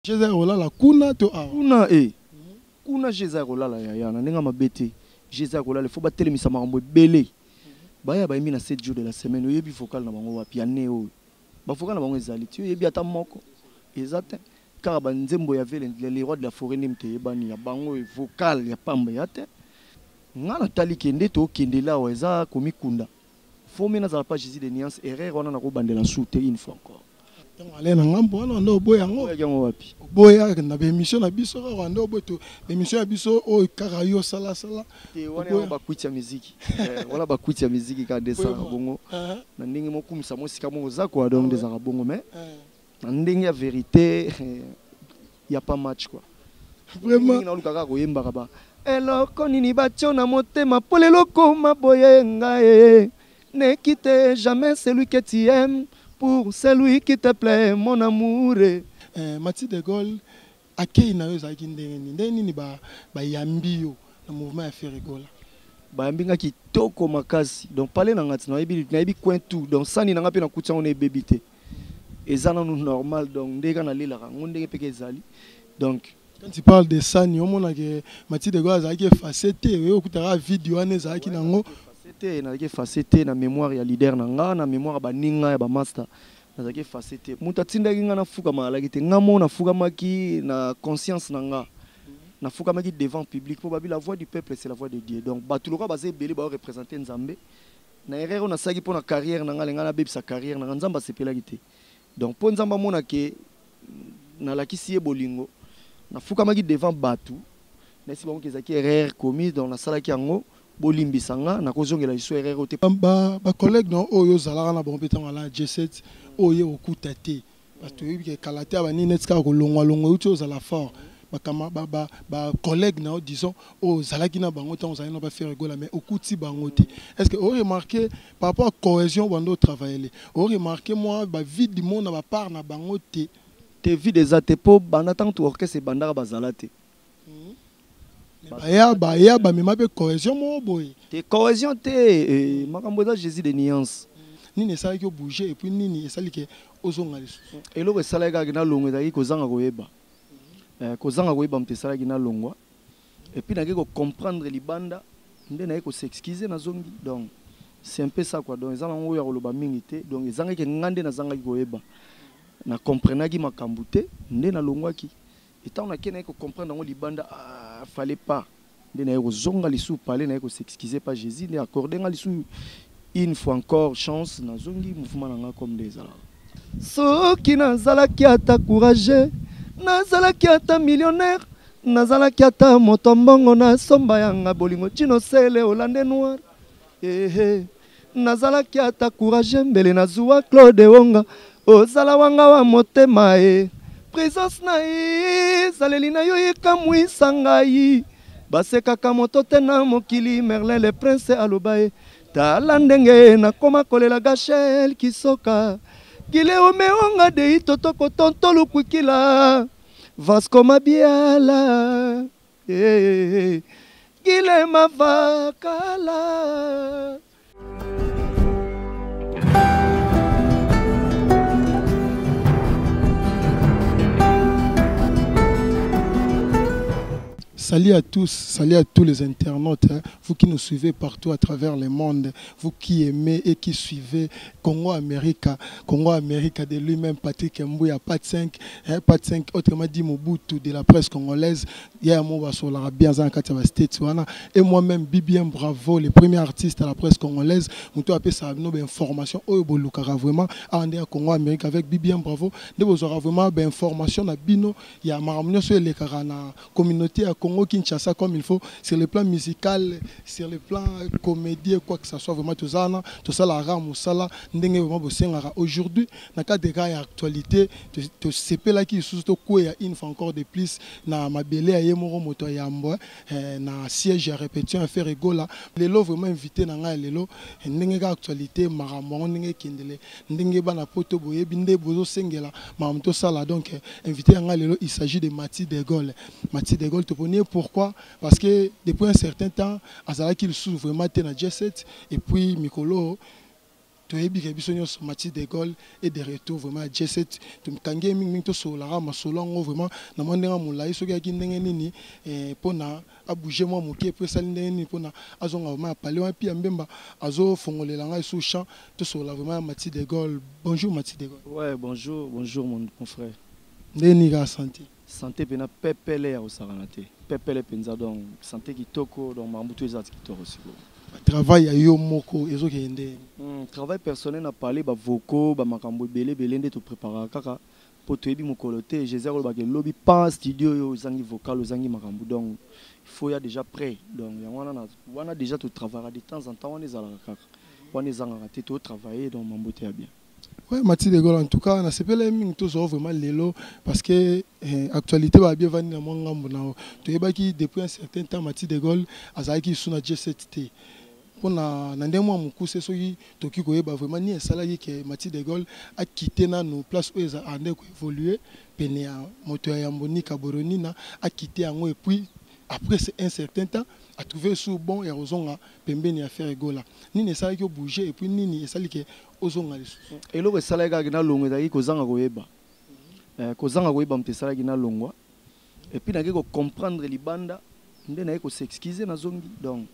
Jésus Rolala kuna to a. Kuna kuna Jésus Rolala ya na nenga mabete. Jésus Rolala faut battre mi makambo belé. Baya ba imi na 7 jours de la semaine oyebi vocal na bango wa piano o. Ba vocal na bango ezali tu oyebi ata moko. Exact. Car ba nzembo ya vele les rois de la forêt nimte yebani ya bango vocal ya pamba ya te. Ngana tali kende to kende la wa eza komikunda. Faut mena za pas Jésus de nuance erreur wana na ko bandela soute une fois encore. Allez na ngambo wana ndo boya ngo. Yango wapi? Boya na be émission na biso ka ndo boto émission ya biso o kaka yo sala. Te wana ba kwiti ya muziki. Wala ba kwiti ya muziki ka desa bongo. Na ndenge mo kumisa mo sika mo za quoi donc des arabongo mais na ndenge ya vérité y a pas match quoi. Vraiment na lukaka ko yemba ba. Eloko nini batio na motema polelo koma boyenga ne quitte jamais celui que tu aimes pour celui qui te plaît mon amour. Mathieu de Gaulle akei na yo zaki ndenge nini ba yambi yo na mouvement ya Ferregola. Ba yambi nga kitoko makasi donc parler na ngati na yebi coin tout donc sani na ngapi na kutia on bébité. Ezana nous normal donc ndeka na lela ngondenge peke ezali donc quand tu parles de Sani, on a que Mathieu de Gaulle a facette, ou écoutera vidéo qui nango. Facette, na que facette na mémoire ya leader nanga, na mémoire ba ninga ya ba master. Na que facette. Mutatinda kinga na fuka malaki te ngamo na fuka maki na conscience nanga. Na fuka maki devant public pour babi la voix du peuple c'est la voix de Dieu. Donc batuloka basé belé ba représenter Nzambe. Na erreur na saki pour na carrière nanga lenga na bebi sa carrière nanga Nzamba sepela kité. Donc pour Nzamba mona ke na lakisi bolingo. Na fukamaki devant batu nesi bango kezaki erreur commise dans la salle ki yango bolimbisanga na kozongela iso erreur ote ba collègue no oyo zalaka na bon petanga la G7 oyo okuta te parce que kalate abani netka ko longwa uti ozala fort ba collègue na disons o zalaki na bango tant ozali na ba faire rigola mais okuti bango te. Est-ce que on remarqué par rapport à cohésion bando travailler on remarqué moi ba vie du monde ba part na bango te te vie des atepo banda tant to orchestre bandara bazalate ba mema be cohésion mo boy te cohésion te makambo za Jésus de nuance nini ça qui bouger et puis nini ça que ozonga lisusu eloko sala ga na longo ezaki kozanga koyeba kozanga koyeba mpe sala na longwa et puis na ko comprendre libanda nde na ko s'excuser na zongi donc c'est un peu ça quoi donc ezanga ngo ya koloba mingi te donc ezanga ke ngande na zanga koyeba na comprenaki makambo te nde na longwaki etant na kena ko comprendre ngo libanda fallait pas nde na ko zonga lisu parler na ko s'excuser pas Jésus ne accorder nga lisu une fois encore chance na zongi mouvement nga comme des ala soki nazalaki ata courageux nazalaki ata millionnaire nazalaki ata moto mbongo na somba yanga bolingo tino sele olande noir nazalaki ata courageux mbele na zuwa Claude Wonga ozala wanga wa motema présence na zaleli na yo ekamwisa ngai basekaka moto te na mokili Merlin le prince aloba tala ndenge nakoma kolela Gachel Kisoka gile omeonga de itotoko tontolu kwikila Vasco Mabiala gile mavakala. Salut à tous les internautes, hein, vous qui nous suivez partout à travers le monde, vous qui aimez et qui suivez Congo-Amérique de lui-même, Patrick Mbouya, Pat 5, hein, Pat 5, autrement dit Mobutu de la presse congolaise, et moi-même, Bibien Bravo, le premier artiste à la presse congolaise, nous avons ça une information, vraiment, à Congo-Amérique avec Bibien Bravo, nous avons vraiment une information, il y a une communauté à Congo Kinshasa comme il faut sur le plan musical, sur le plan comédie, quoi que ce soit vraiment tout ça la rame ou ça là aujourd'hui dans cas de cas actualité te CP là qui surtout quoi une fois encore de plus na mabele ya yemoro moto ya mbo na siège à répétition à faire rigola lelo vraiment invité na nga lelo ndenge ka actualité marambo ndenge kindele ndenge bana poto boye binde bozo sengela mamto sala donc invité nga lelo il s'agit de Mathieu de Gaulle te ponier pourquoi parce que depuis un certain temps azala qu'il souffre vraiment na G7 et puis Mikolo toyebi ke biso nyonso Mathieu de Gaulle et de retour vraiment à J7 tumkange mingi to solara masolongo vraiment na mondenga mulai soki aki ndenge nini pona abouger moi moke pe sali ndenge nini pona azonga vraiment parler wa pi mbemba azo fongolela ngai sous champ to sola vraiment Mathieu de Gaulle. Bonjour Mathieu de Gaulle. Ouais, bonjour mon frère. Ndeni ga santé. Santé pena pepele ya osaranate. Pepele penza donc santé kitoko donc mambutu ezati kitoko aussi. Travail à yo moko ezo kende. Travail personnel na parler ba vocaux ba makambo belé nde to préparer kaka pour toyebi mokolo te Jésus ba ke lobby pas studio yo zangi vocal zangi makambo donc il faut ya déjà prêt donc ya wana déjà to travailler de temps en temps on ezala kaka on ezanga te to travailler donc mambote ya bien. Ouais, Mathieu de Gaulle, en tout cas, on a sepelé vraiment l'élo parce que l'actualité va bien venir dans mon gambo. Tu sais que depuis un certain temps, Mathieu de Gaulle a zaki sur na J7T. Pour na ndemo muku c'est soki toki ko yeba vraiment ni salarié que Mathieu de Gaulle a quitté na nos places où ils a andé ko évoluer pene moto ya Mboni Kaboroni na a quitté en et puis après un certain temps a trouvé sous bon et ozonga pembeni ya faire gola ni ne sala ki bouger et puis nini esali ke ozonga les et lo sala ga na longo ezaki kozanga koyeba kozanga koyeba mtesala na longwa et puis na ko comprendre libanda nde na ko s'excuser na zongi donc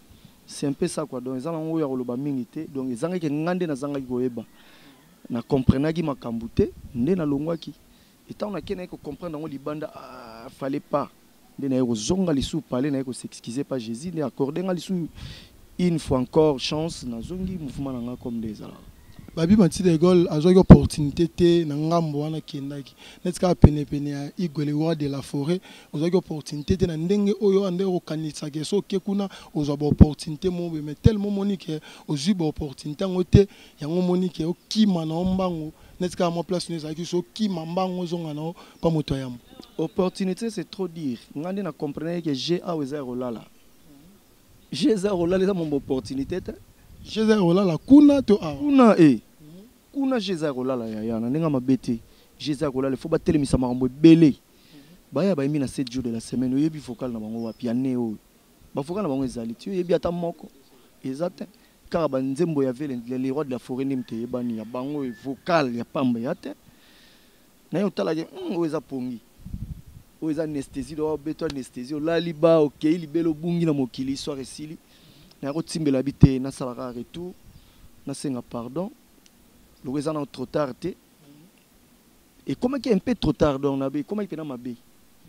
c'est un peu ça quoi donc ezala ngo ya koloba mingi te donc ezanga ke ngande na zanga koyeba na comprendre ki makambu te nde na longwa ki et tant na kena ko comprendre ngo libanda fallait pas zonga lisu parler na ko s'excuser pas Jésus ne accorder nga lisu une fois encore chance na zongi mouvement nga comme des ala babi Mathieu de Gaulle azoki opportunité te na ngambo wana kendaki netka pene ya igole roi de la forêt ozoki opportunité te na ndenge oyo ande ko kanisa ke so ke kuna ozo ba opportunité mo mais tellement monique ozu ba opportunité ngote yango monique o kima na mbango netka mo place ne zaki so kima mbango zonga na pa moto yamo. Opportunité c'est trop dire. Ngandi na comprendre que j'ai a weza rolala. J'ai za rolala ça mon opportunité. J'ai za rolala kuna to a. Kuna kuna j'ai za rolala ya na nga mabete. J'ai za rolala faut batele misa makambo belé. Baya ba imi na 7 jours de la semaine oyebi vocal na bango wa piano o. Ba vocal na bango ezali tu oyebi ata moko. Exact. Car ba nzembo ya vele les rois de la forêt nimte yebani ya bango vocal ya pamba ya te. Na yo tala je weza pongi. Aux anesthésie do beto anesthésie la liba OK libelo bungi na mokili soir esili na ko timbela bité na salaka retour na senga pardon le raison trop tard et comment qu'il est un peu trop tard donc na be comment il peut na mabe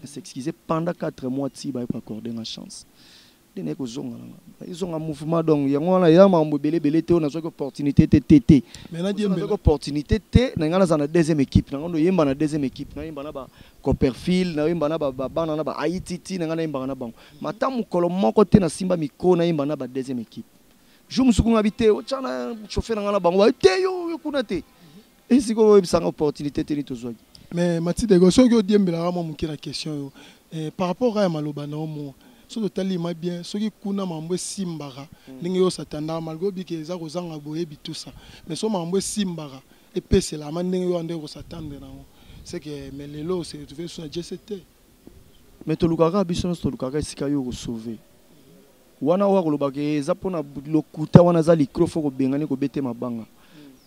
s'excuser pendant 4 mois ti ba accorder une chance dene ko zonga ils ont un mouvement donc yango na ya mambo belé te on a une opportunité tété mais na une opportunité té na ngana za deuxième équipe na ngondo yemba na deuxième équipe na yemba na ba Copperfield na yemba na ba bana na ba Haïti na ngana yemba na bango matamu kolo moko te na Simba Miko na yemba na ba deuxième équipe je me souviens habité o chana chauffeur na ngana bango te yo kuna te et siko ebisanga opportunité te ni tozwa mais Mathieu de Gaulle soki odiembela mo mukira question par rapport à maloba na mo so totali ma bien soki kuna mambo simbara ndenge yo satanda malgo bike eza kozanga boyebi tout ça mais so mambo simbara et pese la man ndenge yo ande ko satanda na c'est que mais lelo c'est trouvé sur J7T mais to lukaka biso to lukaka sika yo ko sauver wana wa ko lobake eza pona lokuta wana za microphone ko bengani ko bete mabanga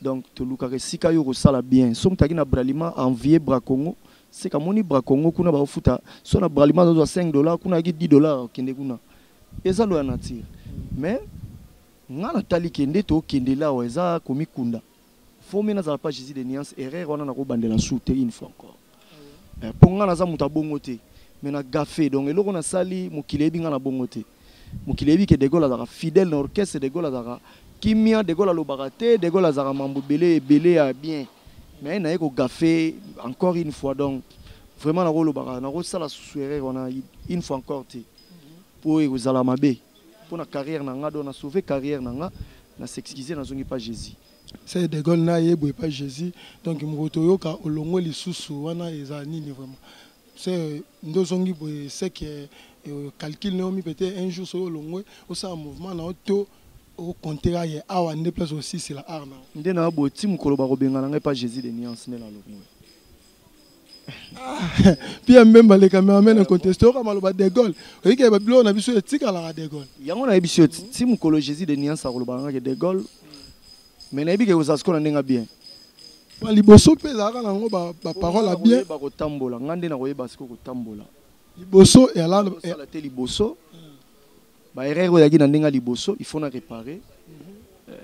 donc to lukaka sika yo ko sala bien so mutaki na bralima envier bra Congo c'est comme on y bras Congo kuna ba futa so na bralima do $5 kuna ki $10 kende kuna eza lo nature mais ngana tali kende to kende la eza komi kunda faut mena za pas Jésus de nuance erreur wana na ko bandela soute une fois encore pour ngana za muta bongo te mais na gafé donc eloko na sali mukilebi ngana bongo te mukilebi ke de Gaulle za fidèle na orchestre de Gaulle za kimia de Gaulle lo barate de Gaulle za mambo belé à bien mais na eko gafé encore une fois donc vraiment na rolo bara na rosala soueré on a une fois encore te pour ezala mabe pour na carrière na nga do na sauver carrière na nga na s'excuser na zongi pas Jésus c'est de Gaulle na yebo pas Jésus donc moto yoka olongo lisusu wana eza nini vraiment c'est ndo zongi boy c'est que calcul ne peut-être un jour so olongo au ça mouvement na auto au contraire il a un déplace aussi c'est la arme ndena boti mukolo ba kobenga na pas Jésus de nuance ne la longo puis même les caméramans en contesté au maloba de Gaulle oui que babilo na biso etika la de Gaulle yango na biso ti mukolo Jésus de nuance a koloba nga de Gaulle mais nayebi ke ozasko na ndenga bien liboso pe ezalaka nango baparole ya bien bakotambola nga nde nakoyeba siko kotambola liboso osala te liboso baerreur oyo ezalaki na ndenge ya liboso il faut na réparer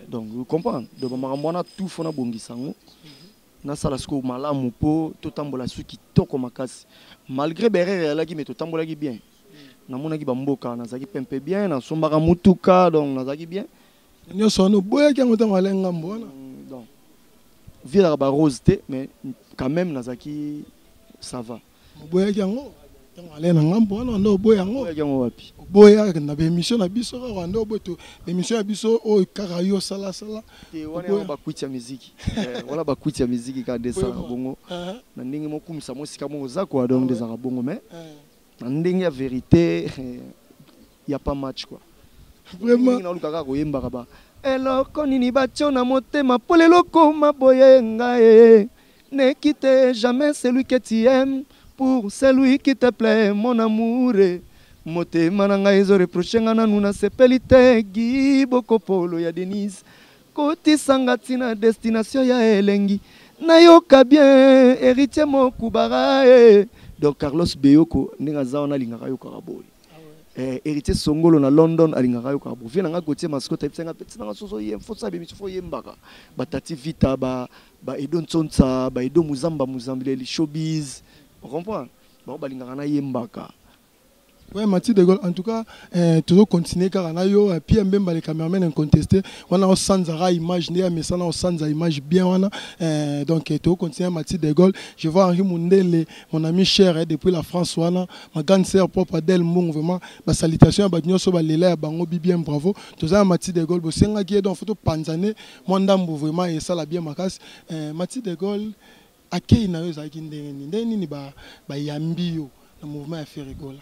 donc vous comprenez donc bamakambo wana tout fo na bongisa yango nasala siko malamu mpo totambola su kitoko makasi malgré baerreur ezalaki me totambolaki bien namonaki bamboka nazalaki pempe bien nasombaka mutuka donc nazalaki bien nyonso wana oboyaki yango ntango ale ngambo wana donc vilaka barose te mais quand même nazalaki ça va oboyaki yango ntango ale na ngambo wana nde oboya yango yango wapi oboya na baémission na biso kaka nde oboya to émission ya biso oyo kaka yo salasala wana bakwiti ya miziki wala bakwiti ya miziki ka desala bongo na ndenge mokumisa mosika moko oza kwa donc desala bongo mais na ndenge ya vérité y a pas match quoi vraiment na lukaka koyembaka ba eloko nini batio na motema po lelo koma boye ngai ne quitte jamais celui que tu aimes pour celui qui te plaît mon amour motema na ngai ezo reproche nga nanu nasepeli te giboko polo ya Denise kotisanga ntina destination ya elengi nayoka bien héritier mokubara donc Carlos Beyoko ndenge aza wana alingaka yokaka boye héritier Songolo na London alingaka yokaka boye vie nanga Gautier Mascota episenga peti nanga soso fo bemission fo yembaka batati vita ba Edo Ntsonsa ba Edo Muzamba Muzambeli showbiz on comprend ba balingaka na yembaka. Ouais, Mathieu de Gaulle, en tout cas, toujours continuer car on a eu puis même les caméramans incontestés. On a au sans image, mais ça au sans image bien on a donc toujours continuer Mathieu de Gaulle. Je vois Henri Mundele, mon ami cher depuis la France, wana ma grande sœur propre Adèle Mung vraiment. Ma salutation à Bagno Soba Lela, Bango bien bravo. Tous à Mathieu de Gaulle, Bosenga qui est dans photo Panzane, mon dame vraiment et ça la bien ma casse. Mathieu de Gaulle, à qui il n'a eu ça qui n'est pas yambio le mouvement a fait rigoler.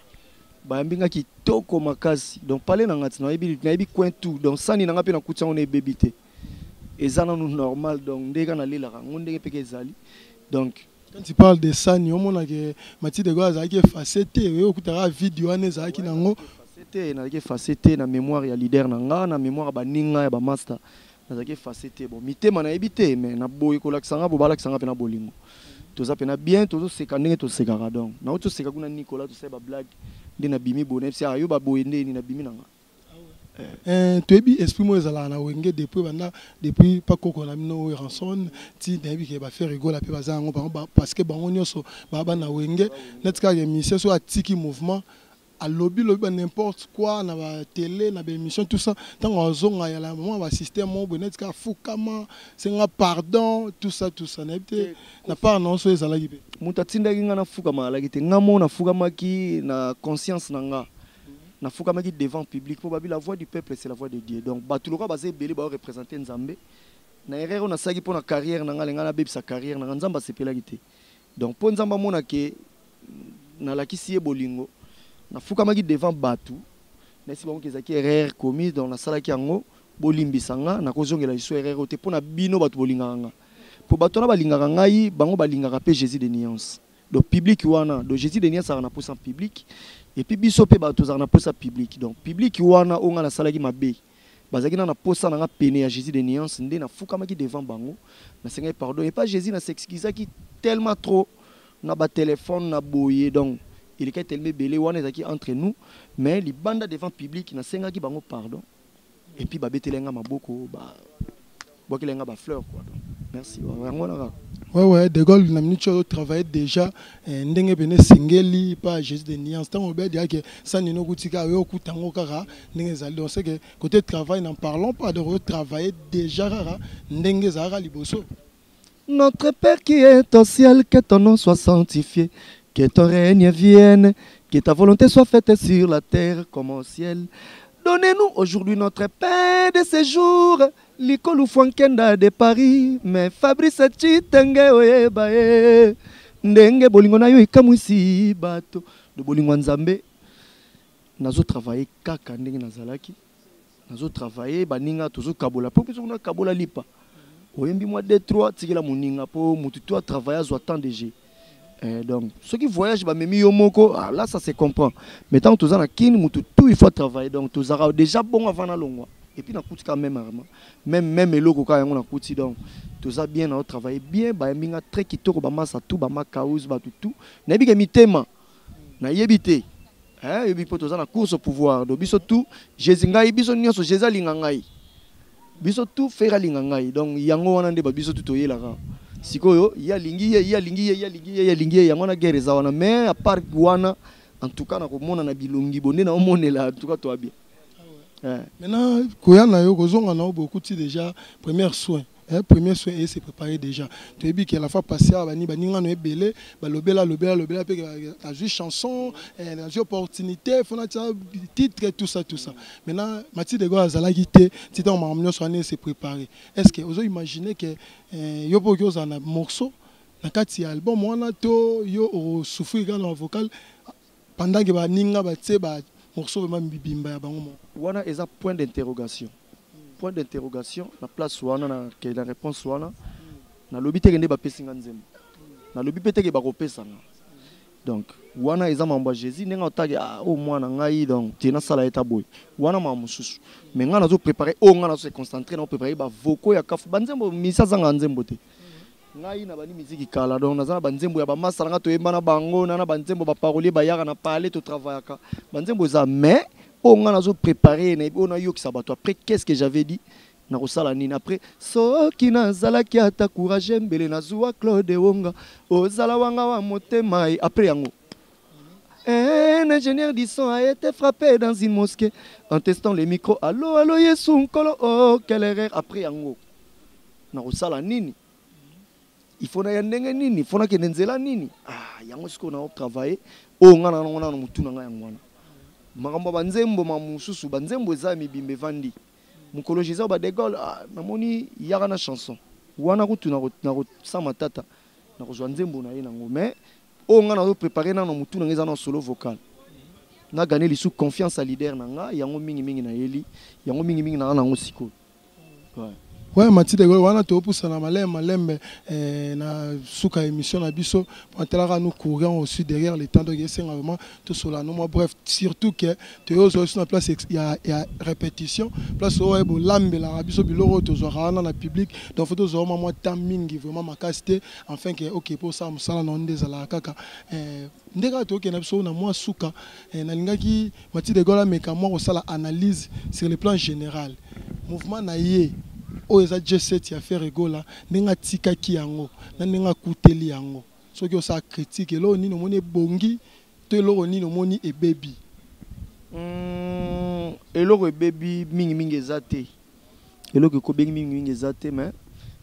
Bayambinga kitoko makasi donc parler na ngati na yebi coin tout donc sani na ngapi na kutia on est bébité ezana nous normal donc ndeka na lela ngondeke peke ezali donc quand tu parles de sani on mona que Mathieu de Gaulle a qui facette yo kutara vidéo ane za ki nango facette na ki facette na mémoire ya leader na nga na mémoire ba ninga ya ba master na ki facette bon mitema na yebité mais na boy ko laksanga bo balakanga pe na bolingo toza pe na bien tozo sekandenge to sekara donc na auto seka kuna Nicolas to seba blague dina bimi bonnet c'est ayo ba boyende ni na bimi nanga toyebi esprit mo ezala na wenge depuis pas koko na mino ranson ti nayebi ke ba faire rigola pe baza ngo parce que bango nyonso ba na wenge netka ke mission so atiki mouvement à lobby n'importe quoi na ba télé na ba émission tout ça tant ozonga ya la moment ba système mo bonetka fukama senga pardon tout ça na part non so ezala gibe mutatinda kinga na fukama la gite ngamo na fukama ki na conscience nanga na fukama ki devant public pour babi la voix du peuple c'est la voix de Dieu donc batuloko bazé belé ba représenter Nzambe na erreur na saki pour na carrière nanga lenga na bebi sa carrière nanga Nzamba sepela gite donc pour Nzamba mona ke na la kisiye bolingo na fukamaki devant batu na si bango kezaki erreur commise dans la sala ki yango bolimbisanga na kozongela iso erreur te pona bino batu bolinganga po bato na balingaka ngai bango balingaka pe Jésus de nuance donc public wana donc Jésus de nuance na posa public et puis biso pe bato za na posa public donc public wana onga na sala ki mabe bazaki na posa na pene ya Jésus de nuance ndé na fukamaki devant bango na senga pardon et pas Jésus na s'excuser qui tellement trop na ba téléphone na boye donc il est tellement belé wana ezaki entre nous mais les bandes devant public na senga ki bango pardon et puis ba betelenga maboko ba bokelenga ba fleur quoi donc merci ouais de Gaulle na minute travailler déjà ndenge bene singeli pas Jésus de nuance tant on peut dire que ça nino kutika yo kutango kaka ndenge zali on sait que côté travail n'en parlons pas de retravailler déjà rara ndenge zara liboso. Notre Père qui est au ciel, que ton nom soit sanctifié, que ton règne vienne, que ta volonté soit faite sur la terre comme au ciel. Donnez-nous aujourd'hui notre pain de ce jour, l'école Fouankenda de Paris, mais Fabrice Chitenge oyebae, ndenge bolingo na yo ikamwisi bato, de bolingo nzambe, nazo travailler kaka ndenge nazalaki, nazo travailler baninga tozo kabola, pour que nous kabola lipa. Oyembi moi 2-3 tikela moninga po mutu to travailler zo temps de jeu. Donc ceux qui voyagent ba memi yomoko là ça se comprend. Mais tant tous na kin mutu tout il faut travailler donc tous ara déjà bon avant na longwa. et puis na kuti quand même eloko ka yango na kuti donc tout ça bien na travailler bien ba minga très kitoko ba masa tout ba makaus ba tout na bi ke mitema na yebite hein yebi poto za na course au pouvoir do biso tout Jésus ngai biso nyonso Jésus alinga ngai biso tout faire alinga ngai donc yango wana nde ba biso tout oyelaka sikoyo ya lingi yango na guerre za wana mais à part wana en tout cas na komona na bilongi bonde na omonela en tout cas toi bien. Maintenant koya na yo kozonga na beaucoup déjà premier soin et c'est préparé déjà. Tu as dit que la fois passée bani baninga no ebele balobela pe la juste chanson la juste opportunité fona titre tout ça. Maintenant Mathilde Go azala gité titre on m'a soigné c'est préparé. Est-ce que vous imaginez que yo poko za na morceau na kati album wana to yo souffrir dans vocal pendant que baninga batse ba morceau vraiment bibimba ya bango wana eza point d'interrogation. Point d'interrogation, la place wana na la réponse wana na lobi te ngende ba pesinga nzembo na lobi pete ke ba kopesa nga donc wana eza mamba Jésus nenga otaki o mwana ngai donc tina sala eta boy wana ma mususu mais nga nazo préparer o nga nazo se concentrer na préparer ba voko ya kafu banzembo misa zanga nzembo te ngai na bani musique kala donc naza banzembo ya ba masala nga to yemba na bango na banzembo ba parolier ba yaka na parler to travaillaka banzembo za mais on a préparé, on a eu que ça bateau. Après, qu'est-ce que j'avais dit? Après, so qui n'a zala qui a ta courage, mbele na zua Claude Wonga, o zala wanga wa motema. Après, un ingénieur du son a été frappé dans une mosquée en testant les micros. Allô, yesu nkolo, oh, quelle erreur. Après, na osala nini? Il faut na yandenge nini? Il faut na kenenzela nini? Ah, yango ce qu'on a travaillé. Oh, on a mutuna nga yangwana. Makambo banzembo mamususu banzembo eza mibimbe vandi mukologiza ba de Gaulle namoni yaka na chanson wana kutu na sama tata na kozwa nzembo na ye nango mais o nga na préparer na mutu na ngeza na solo vocal na gagner lisu confiance à leader nanga yango mingi na yeli yango mingi na nango siko ouais Mathilde Go wana to poussa na malembe na suka émission na biso pour nous courir aussi derrière les temps de c'est vraiment tout cela non bref surtout que tu es aussi na place il y a répétition place o ebo lambe la biso biloro to zora na public donc faut to zoma moi timing vraiment ma casté enfin que OK pour ça musala na ndeza la kaka ndeka to ke na biso na moi suka na lingaki Mathilde Go la meka moi osala analyse sur le plan général mouvement na yé o eza J7 ya faire egola nenga tika ki yango na nenga kuteli yango soki o sa critique elo ni no moni bongi to elo ni no moni e baby elo e baby mingi ezate elo ko bengi mingi ezate mais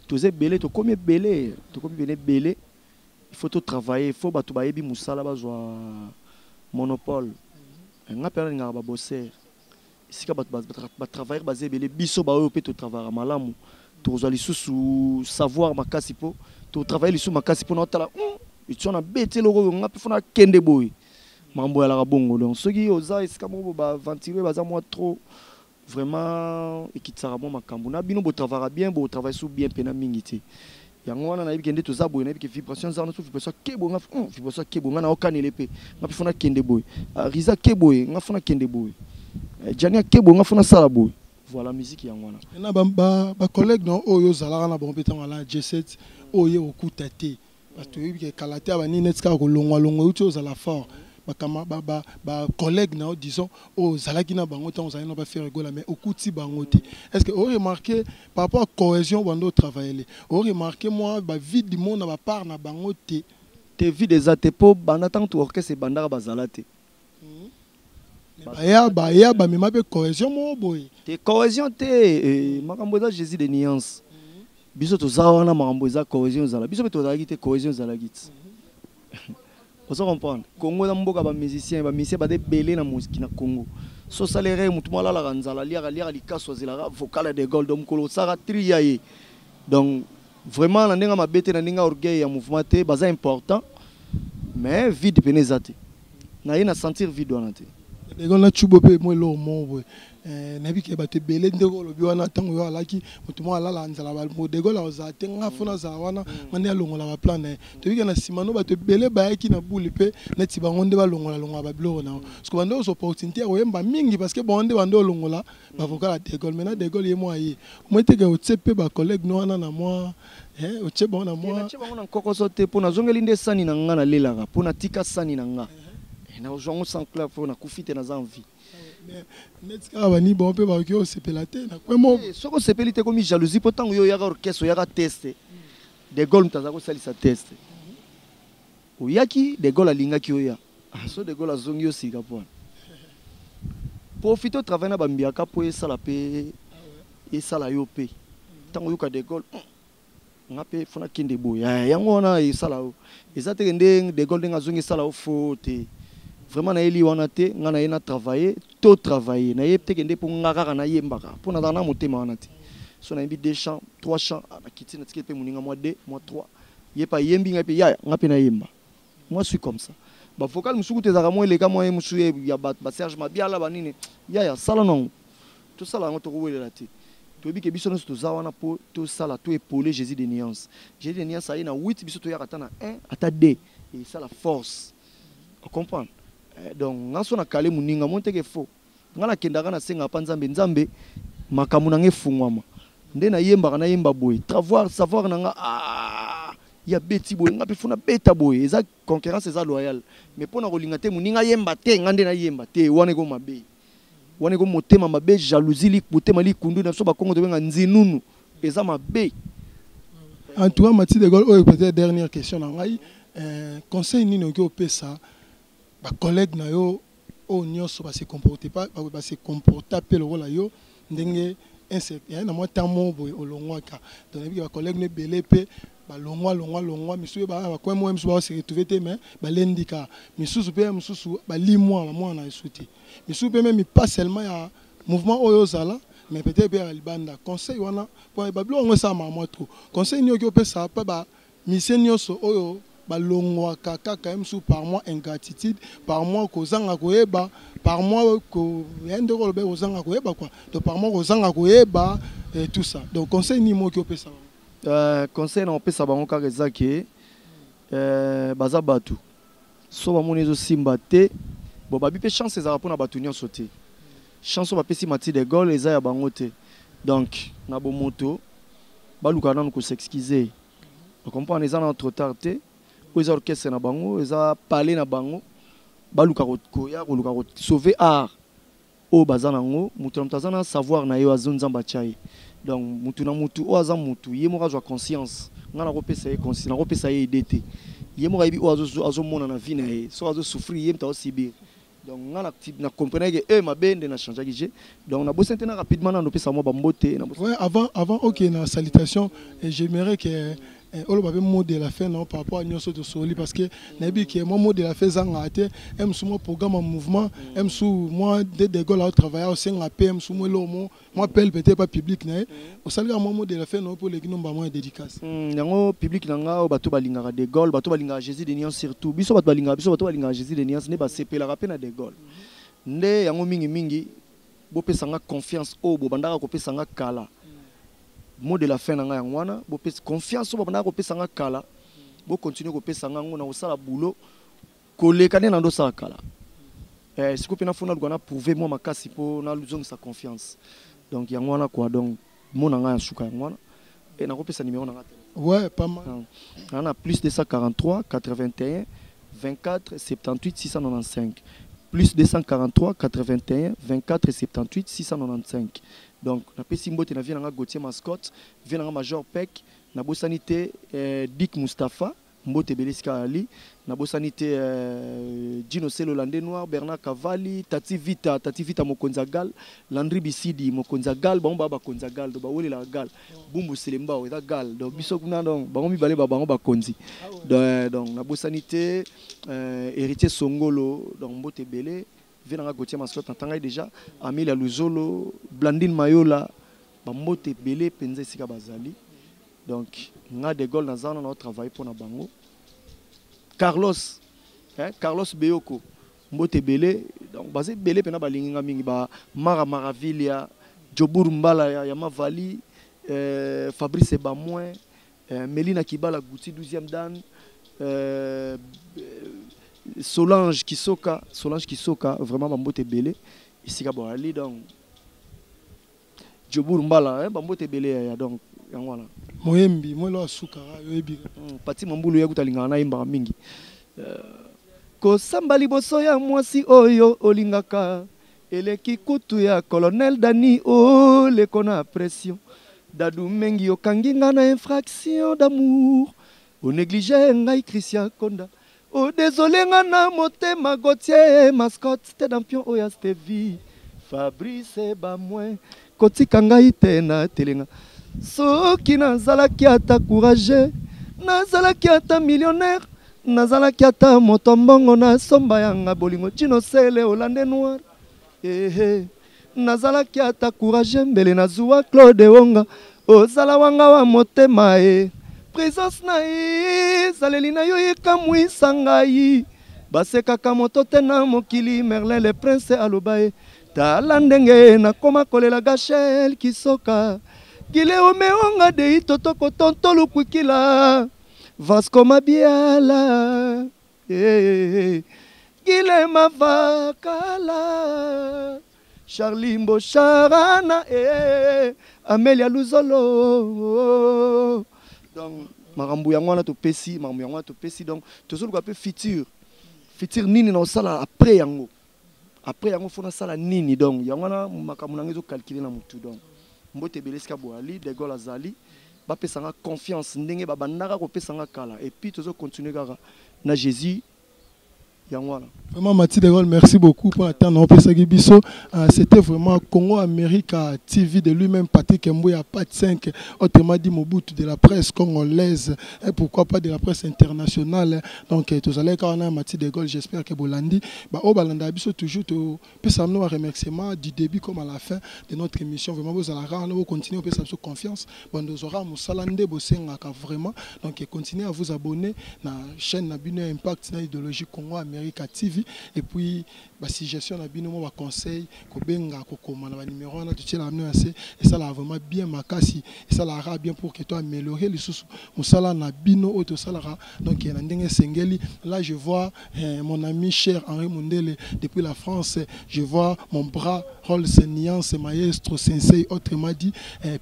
toze belé to komi belé il faut to travailler il faut batu ba yebi musala bazwa monopole nga pela nga ba bosser sika ba travailler basé belé biso ba o pe to travailler malamu to zali susu savoir makasi po to travailler lisu makasi po na tala tu na bete loko nga pe fona kende boy mambo ya la bongo donc ceux qui oza esika mo ba ventiler baza moi trop vraiment ekitsara mo makambo na bino bo travailler bien bo travailler sous bien pena mingité yango wana na yebi kende to za boy na yebi ke vibration za na so vibration kebo nga vibration kebo nga na okanele pe nga pe fona kende boy riza kebo nga fona kende boy Jania Kebo nga fona sala boy voilà musique yango wana na ba collègue non oyo zalaka na bon pétan ala J7 oyo okuta te bato yebi ke kalate abani netka ko longwa uti ozala fort ba collègue na disons o zalaki na bango tant ozali na ba faire gola mais okuti bango te est-ce que o remarqué par rapport à cohésion bando travailler o remarqué moi ba vie du monde na ba part na bango te vie des atepo banda tant to orchestre bandara bazalate ba mema be cohésion mo boy te cohésion te makambo za Jésus de nuance biso to za wana makambo za cohésion zala biso to za gite cohésion zala gite vous comprenez Congo na mboka ba musicien ba de belé na musique na Congo so salaire mutu mala la nzala lia likaso zela vocal de gold dom kolo sara triaye donc vraiment na ndinga mabete na ndinga orgueil ya mouvement te baza important mais vide penezate na yena sentir vide wana te De Gaulle na chubo pe mo lo mo boy. Na bi ke ba te belé de Gaulle bi wana tango yo alaki mutumo alala nzala ba mo de Gaulle za te nga fona za wana ngane alongola ba plan na. To bi ke na simano ba te belé ba yaki na buli pe na ti ba ngonde ba longola ba bilo na. Parce que bando so opportunité o yemba mingi parce que bonde bando longola ba voka de Gaulle maintenant de Gaulle yemo ayi. Mo te ke o tsepe ba collègue no wana na moi o tse bon na moi. Na tse bon na kokoso te pona zongeli nde sani na nga na lelaka pona tika sani na nga. Na ozongo sans clap pour na kufite na zanvi net ka bani bon pe ba ko sepelate na kwemo soko sepelite comme jalousie pourtant yo yaka orchestre yaka test de Gaulle mtaza ko salisa test oyaki de Gaulle alinga ki oya so de Gaulle azongi yo sika point profiter travailler na bambiaka po esala pe esala yo pe tango yo ka de Gaulle ngape fona kinde boya yango na esala o ezate ndenge de Gaulle ngazongi esala o faute vraiment na eli wana te nga na ye na travailler to travailler na ye peut-être ndé pour nga kaka na yembaka pour na dana motema wana te so na yembi 2 chants 3 chants na kiti na tike pe muninga moi 2 moi 3 ye pa yembi nga pe ya nga pe na yemba moi je suis comme ça ba vocal musuku te zaka moi eleka moi musu ya ba Serge Mabiala banini ya sala non tout ça là ngo to kowelela te to bi ke biso no to za wana po to sala to épauler Jésus de nuance Jésus de nuance ayi na 8 biso to ya kata na 1 ata 2 et ça la force on comprend. Donc ngaso na kale muninga monte ke fo ngala kendaka na senga pa nzambe makamu na ngefungwama nde na yemba boy savoir na nga ya beti boy ngape funa beta boy eza concurrence eza loyal mais pona kolinga te muninga yemba te ngande na yemba te wane ko mabe wane ko motema mabe jalousie li motema li kundu na so ba kongo to benga nzinunu eza mabe. En tout cas Mathieu de Gaulle peut-être dernière question na ngai conseil nini ko pesa ba collègue na yo o nyonso ba se comporter pas ba se comporter pe le rôle yo ndenge insecte na moi tamo boy olongwaka donc ba collègue ne belé pe ba longwa misu ba ko mo misu ba se retrouver te mais ba lendika misu pe misu ba limwa ba moi na souti misu pe même pas seulement ya mouvement oyo zala mais peut-être pe albanda conseil wana pour ba blo ngwe sa ma moi trop conseil ni yo pe ça pa ba mission nyonso oyo balongwa kaka quand même sous par mois ingratitude par mois kozanga koyeba par mois ko yende ko lobe kozanga koyeba quoi donc par mois kozanga koyeba et tout ça donc conseil ni mo ki opesa conseil na opesa bango kaka ezaki baza batu so ba moni zo simba te bo babi pe chance ezala pona batu nyonso te chance ba pesi Mathieu de Gaulle eza ya bango te donc na bo moto baluka nanu ko s'excuser on comprend les ans trop tard te les orchestres na bango eza parler na bango baluka koya koluka ko sauver art o bazana ngo mutu na mtazana savoir na yo azonzamba chai donc mutu na mutu o aza mutu ye mo ka conscience ngana ko pesa ye conscience na ko pesa ye idée ye mo ka bi o azo mona na vie na ye so azo souffrir ye mta o sibir donc ngana na comprendre que ma bende na changer que donc na bossé na rapidement na pesa mo ba mbote na ouais avant OK na salutation et j'aimerais que on va mot de la fin non par rapport à Nyonso de Soli parce que nabi qui moi mot de la fin zanga ate aime sous mon programme en mouvement aime sous moi de Gaulle à travailler au sein à PM sous moi lomo moi appelle peut-être pas public na au salut à mot de la fin non pour les gnomba moi dédicace yango public nanga o bato balingaka de Gaulle bato balingaka Jésus de Nuance surtout biso bato balingaka Jésus de Nuance ne ba sepela rapena na de Gaulle nde yango mingi bo pesanga confiance o bo bandaka ko pesanga kala mot de la fin nanga yangwana bo pesa confiance bo bandaka ko pesanga kala bo continuer ko pesanga ngona ko sala boulot koleka ne na ndo sala kala siko pena fona lugana prouver moi makasi po na luzong sa confiance donc yangwana quoi donc mon nanga ya suka yangwana et na ko pesa numéro nanga ouais pas mal on a plus de 143 81 24 78 695 plus 243 81 24 78 695 donc na pesi mbote na vient nga Gauthier Mascotte vient nga Major Peck na bosanité Dick Mustafa mbote Beliska Ali na bosanité Dino Selo Landé Noir Bernard Cavalli Tati Vita Mokonzagal Landry Bisidi Mokonzagal ba ba Konzagal do ba wole la gal Bumbu Selemba o da gal donc biso kuna donc ba mi balé ba ba konzi donc na bosanité héritier Songolo donc mbote belé vient nga Gauthier Mascotte entanga déjà Amelia Luzolo Blandine Mayola ba mbote belé penza sika bazali donc nga de Gaulle na zana na travail pour na bango Carlos Beyoko mbote belé donc basé belé pena balinga mingi ba Maravilia, Djobour Mbala ya Mavali, Fabrice Bamoin, Mélina Kibala Gouti 12e dan, Solange Kisoka, vraiment bambote belé ici ka boali donc Djobour Mbala bambote belé ya donc voilà. Moyembi molo asukara yoyebi pati mambulu ya kutalinga na imba mingi ko samba liboso ya mwasi oyo olingaka eleki kutu ya colonel Dani o le kona pression dadu mengi okanginga na infraction d'amour o négligé ngai Christian Konda o désolé nga na motema Gauthier mascotte te dampion oya Stevie Fabrice Bamoin kotika ngai te na telenga soki nazalaki ata courage nazalaki ata millionnaire nazalaki ata moto mbongo na somba yanga bolingo chino sele Hollande noir nazalaki ata courage mbele nazuwa Claude Wonga ozala wanga wa motema présence na ye zaleli na yo ekamwisa ngai basekaka moto te na mokili Merlin le prince aloba tala ndenge nakoma kolela Gachel Kisoka Gile omeonga de itotoko tontolu kwikila Vasco Mabiala Gile Mavakala Charlie Mbosharana Amelia Luzolo donc marambu yango na to pesi donc tozolu ko pe futur nini na osala après yango fona sala nini donc yango na makamuna ngezo calculer na mutu donc mbote beleska boali de Gaulle azali ba pesanga confiance ndenge babandaka ko pesanga kala et puis tozo continuer kaka na Jésus yangola. Vraiment Mathieu de Gaulle, merci beaucoup pour attendre au Pesagibiso. C'était vraiment Congo America TV de lui-même Patrick Mbouya Pat 5 autrement dit Mobutu de la presse congolaise et pourquoi pas de la presse internationale. Donc tous allez quand on a Mathieu de Gaulle, j'espère que Bolandi bah au Balanda biso toujours to pesa nous remerciement du début comme à la fin de notre émission. Vraiment vous allez nous continuer pesa sur confiance. Bon nous aura musalande bosenga vraiment. Donc continuez à vous abonner na chaîne na Bino Impact na idéologie Congo America TV et puis bah si gestion na bino moi conseil ko benga ko koma na numéro na tuti la assez et ça là vraiment bien makasi et ça là bien pour que toi améliorer les sous musala na bino auto salara donc il y a ndenge sengeli là je vois mon ami cher Henri Mundele depuis la France je vois mon bras Rolls Niance maestro sensei autrement dit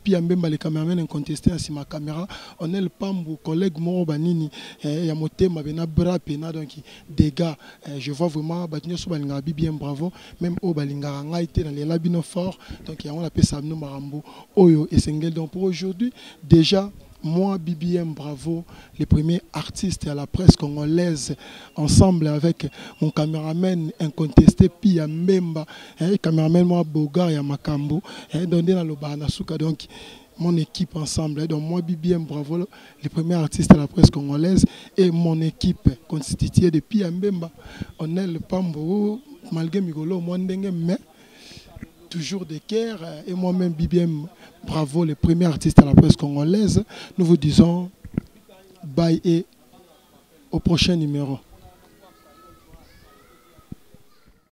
puis mbemba les caméramans incontestés ainsi ma caméra on est le pambu collègue moro banini ya motema bena bras pena donc dégâts je vois vraiment batinyo so balinga bien bravo même au balinga ngaite dans les labino fort donc il y a on appelle ça no marambo oyo et sengel donc pour aujourd'hui déjà moi BBM bravo les premiers artistes à la presse congolaise ensemble avec mon caméraman incontesté Pia Mbemba caméraman moi Bogar ya Makambo donc dans le bana suka donc mon équipe ensemble donc moi BBM bravo les premiers artistes à la presse congolaise et mon équipe constituée de Pia Mbemba on est le Pambo malgré Migolo moi ndenge mais toujours de cœur et moi-même BBM bravo les premiers artistes à la presse congolaise nous vous disons bye et au prochain numéro.